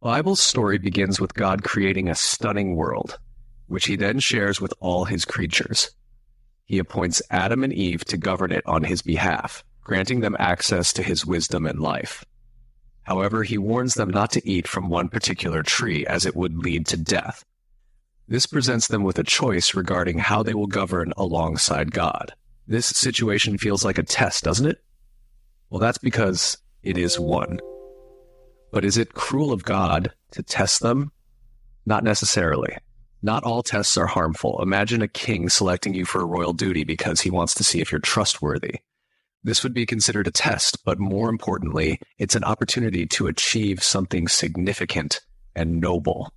The Bible's story begins with God creating a stunning world, which he then shares with all his creatures. He appoints Adam and Eve to govern it on his behalf, granting them access to his wisdom and life. However, he warns them not to eat from one particular tree, as it would lead to death. This presents them with a choice regarding how they will govern alongside God. This situation feels like a test, doesn't it? Well, that's because it is one. But is it cruel of God to test them? Not necessarily. Not all tests are harmful. Imagine a king selecting you for a royal duty because he wants to see if you're trustworthy. This would be considered a test, but more importantly, it's an opportunity to achieve something significant and noble.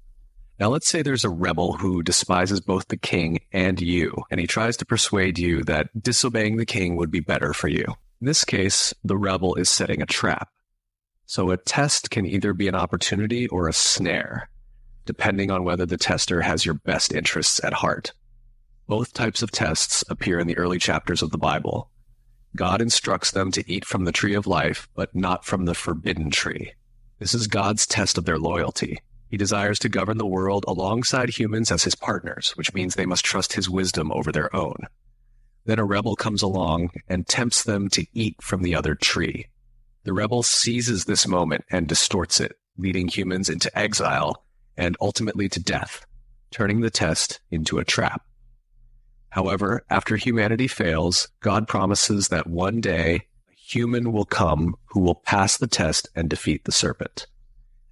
Now let's say there's a rebel who despises both the king and you, and he tries to persuade you that disobeying the king would be better for you. In this case, the rebel is setting a trap. So a test can either be an opportunity or a snare, depending on whether the tester has your best interests at heart. Both types of tests appear in the early chapters of the Bible. God instructs them to eat from the tree of life, but not from the forbidden tree. This is God's test of their loyalty. He desires to govern the world alongside humans as his partners, which means they must trust his wisdom over their own. Then a rebel comes along and tempts them to eat from the other tree. The rebel seizes this moment and distorts it, leading humans into exile and ultimately to death, turning the test into a trap. However, after humanity fails, God promises that one day a human will come who will pass the test and defeat the serpent.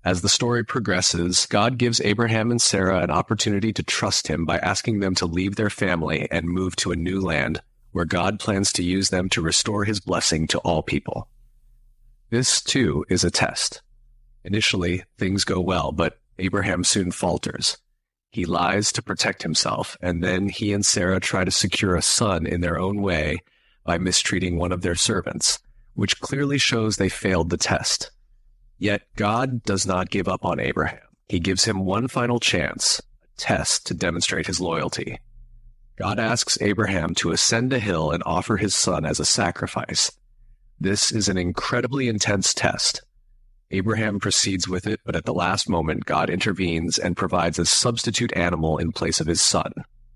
As the story progresses, God gives Abraham and Sarah an opportunity to trust him by asking them to leave their family and move to a new land where God plans to use them to restore his blessing to all people. This, too, is a test. Initially, things go well, but Abraham soon falters. He lies to protect himself, and then he and Sarah try to secure a son in their own way by mistreating one of their servants, which clearly shows they failed the test. Yet God does not give up on Abraham. He gives him one final chance, a test to demonstrate his loyalty. God asks Abraham to ascend a hill and offer his son as a sacrifice. This is an incredibly intense test. Abraham proceeds with it, but at the last moment, God intervenes and provides a substitute animal in place of his son.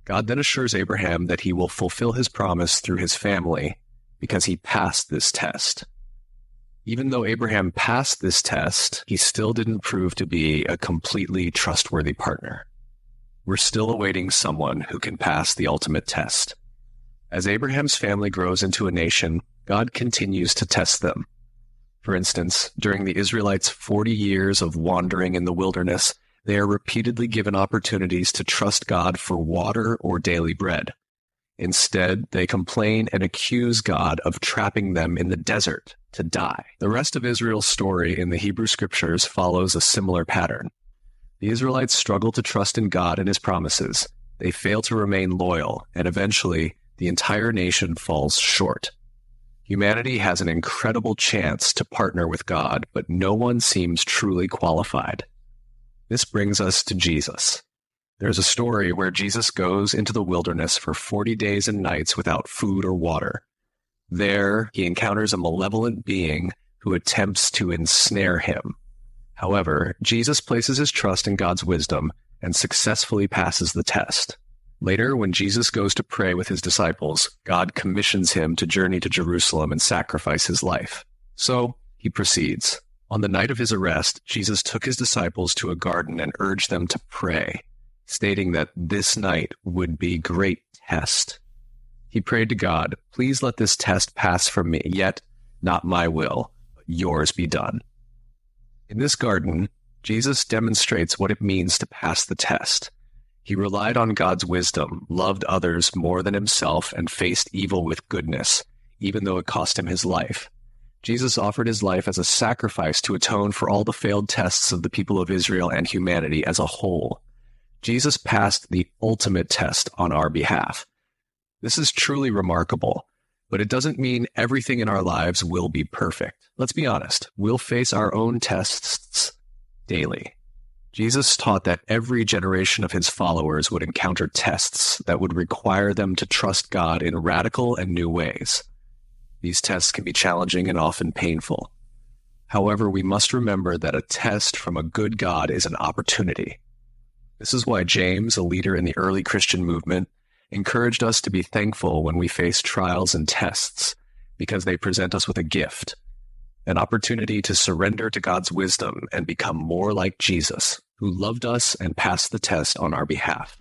God then assures Abraham that he will fulfill his promise through his family because he passed this test. Even though Abraham passed this test, he still didn't prove to be a completely trustworthy partner. We're still awaiting someone who can pass the ultimate test. As Abraham's family grows into a nation, God continues to test them. For instance, during the Israelites' 40 years of wandering in the wilderness, they are repeatedly given opportunities to trust God for water or daily bread. Instead, they complain and accuse God of trapping them in the desert to die. The rest of Israel's story in the Hebrew Scriptures follows a similar pattern. The Israelites struggle to trust in God and his promises. They fail to remain loyal, and eventually, the entire nation falls short. Humanity has an incredible chance to partner with God, but no one seems truly qualified. This brings us to Jesus. There's a story where Jesus goes into the wilderness for 40 days and nights without food or water. There, he encounters a malevolent being who attempts to ensnare him. However, Jesus places his trust in God's wisdom and successfully passes the test. Later, when Jesus goes to pray with his disciples, God commissions him to journey to Jerusalem and sacrifice his life. So, he proceeds. On the night of his arrest, Jesus took his disciples to a garden and urged them to pray, stating that this night would be great test. He prayed to God, "Please let this test pass from me, yet not my will, but yours be done." In this garden, Jesus demonstrates what it means to pass the test. He relied on God's wisdom, loved others more than himself, and faced evil with goodness, even though it cost him his life. Jesus offered his life as a sacrifice to atone for all the failed tests of the people of Israel and humanity as a whole. Jesus passed the ultimate test on our behalf. This is truly remarkable, but it doesn't mean everything in our lives will be perfect. Let's be honest, we'll face our own tests daily. Jesus taught that every generation of his followers would encounter tests that would require them to trust God in radical and new ways. These tests can be challenging and often painful. However, we must remember that a test from a good God is an opportunity. This is why James, a leader in the early Christian movement, encouraged us to be thankful when we face trials and tests, because they present us with a gift, an opportunity to surrender to God's wisdom and become more like Jesus, who loved us and passed the test on our behalf.